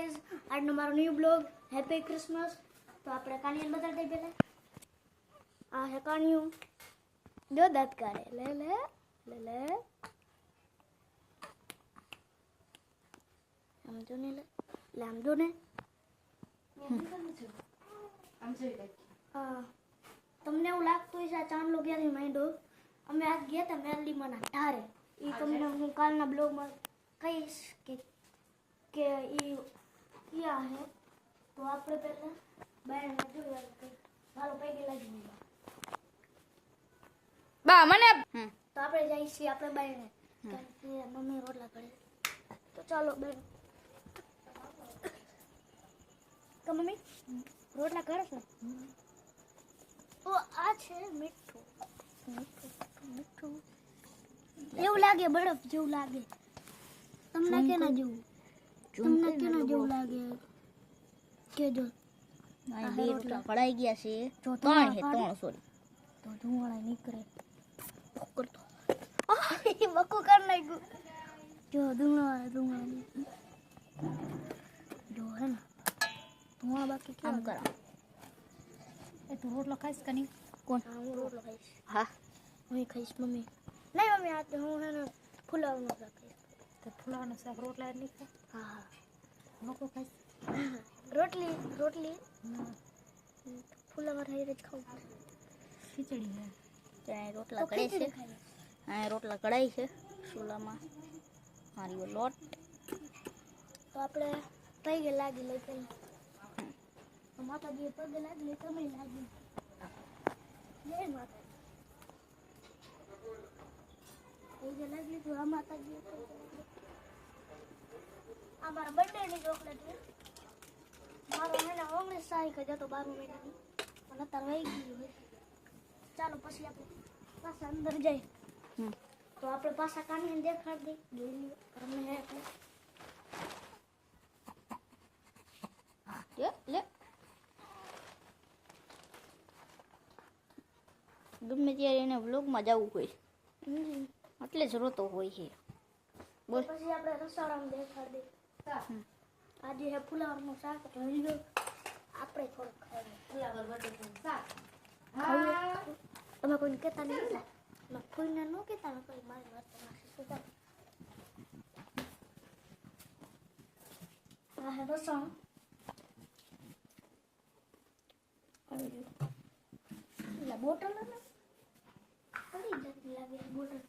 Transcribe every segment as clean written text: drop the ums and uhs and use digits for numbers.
Guys, આજનો મારો new blog. Happy Christmas. તો આપણે કાનિયન બતાવી દઈએ પહેલા. આ હે કાનિયું. જો દાંત કાઢે. લે લે લે લે. આમ જો ને લે. આમ જો ને. તમને એવું લાગતું હશે આ ચાંદલો ક્યાંથી માંડ્યો. અમે આજ ગયા હતા મેરડીમાંના ધારે. એ તમને હું કાલના બ્લોગમાં કહીશ કે ઈ ક્યાં હે. તો આપણે પહેલા બાયણમાં જોયું મારો પૈકી લાગી બા મને તો આપણે જઈએ છીએ આપણે બાયણે કારણ કે મમ્મી રોટલા કરે. તો ચાલો બેન. તો મમ્મી રોટલા કરે છે. તો આ છે મીઠું. મીઠું એવું લાગે બરફ જેવું લાગે. તમને કેના જેવું જેવું લાગે કેજો. આ બે રોટલા કઢાઈ ગયા છે. ત્રણ છે ત્રણ સોરી. તો ધુવાળા નીકળે. પકડતો બકો કર નાખ્યું. જો ધુવાળા જો હે ને ધુવાળા બાકી કામ કરો. એ તું રોટલો ખાઈશ કે નહીં? કોણ? હું રોટલો ખાઈશ. હા હું ખાઈશ મમ્મી. નહીં મમ્મી આ તો હું હે ને ફુલાવરનો શાક ખાઈશ. તો ફુલાવાનું શાક રોટલા નહીં ખાય? હા લોકો ખાઈશ? રોટલી ફુલાવર હારે જ ખાવું. ખીચડી હે ત્યાં રોટલા કઢાઈ છે. આ રોટલા કઢાઈ છે ચૂલામાં. મારી લોટ તો આપણે પગે લાગી લઈ પેલા. માતાજી પગે લાગી તમે લાગી. જય માતાજી. પગે લાગી તો આ માતાજી. આ મારા બર્થડેની ચોકલેટ છે. મારો મહિના 19 તારીખે જતો 12 મહિનાની. અને અત્યારે વહી ગયું હોય. ચાલો પછી આપણે પાછા અંદર જઈએ. તો આપણે પાછા કાઢીને દેખાડી દઈએ. જોઈ લઈએ અમે હે એટલે લે ગમે ત્યારે એને વ્લોગમાં જવું હોય એટલે જ રોતો હોય છે. બોલ. પછી આપણે રસોડામાં દેખાડી દઈએ. આજે હે ફુલાવરનું શાક જોઈ લો. આપણે થોડુંક ખાઈએ. ફુલાવર બટેટાનું શાક. તમે કોઈને કહેતા નહીં ને. ફૂઈને ન કહેતા ને કોઈ મારી વાત તમારી. આ હે રસણ. બોટલ પડી જતી લાગે બોટલ.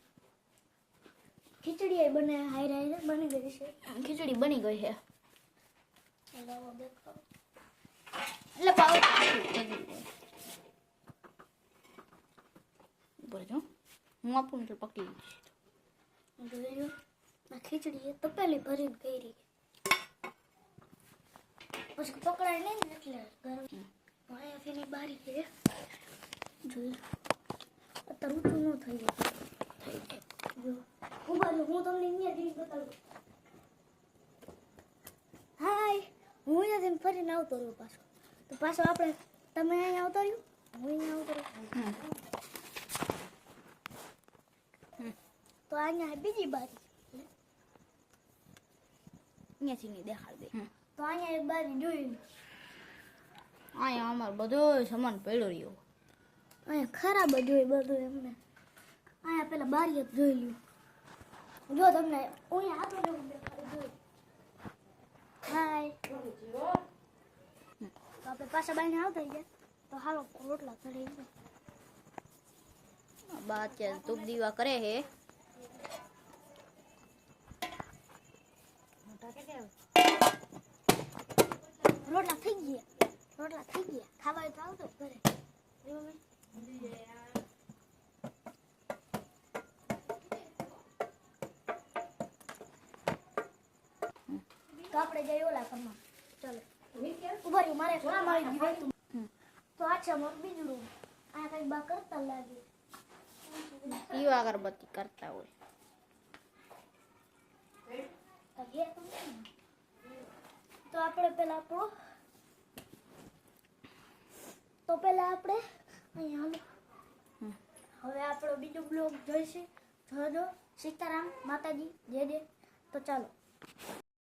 ખીચડી બને હાઈ બની ગઈ છે. ખીચડી બની ગઈ છે. દેખાવ એટલે પાવ બરાબર હું આપું એટલે પકડી જોયું. આ ખીચડી તપેલી ભરીને કરી. પછી પકડાય નહીં ને એટલે ગરમ અહીંયાથી બારી છે. જોયું અત્યારે ઊંચું ન થઈ જાય. જો હું તમને અહીંયા જઈને બતાવું. હાય હું અહીંયાથી ફરીને આવતો રહ્યો પાછો. તો પાછો આપણે તમે અહીંયા આવતો રહ્યો હું અહીંયા આવતો રહ્યો. તો અહીંયા બીજી બારી. અહીંયાથી નહીં દેખાડ દે. તો અહીંયા એક બારી જોઈ. અહીંયા અમારે બધો સામાન પડ્યો રહ્યો. અહીંયા ખરાબ જ હોય બધું એમને. અહીંયા પેલા બારી જ જોઈ લ્યો. જો તમને અહીંયા હાથો જેવું દેખાય જોઈ. હાય તો આપણે પાછા બાઈને આવતા ગયા. તો હાલો રોટલા ચડી ગયા. બા અત્યારે ધૂપ દીવા કરે છે. રોટલા થઈ ગયા. ખાવા તો આવતો ઘરે. તો આપણે જઈએ ઓલા ઘરમાં. ચાલો ઉભા રહ્યું મારે કામ આવી ગયું. તો આ છે અમારું બીજું રૂમ. આ કઈ બા કરતા લાગે. દીવા અગરબત્તી કરતા હોય. તો આપણે પેલા અહીંયા હવે આપણો બીજો બ્લોગ જોઈશે. જોજો. સીતારામ માતાજી જય જય. તો ચાલો.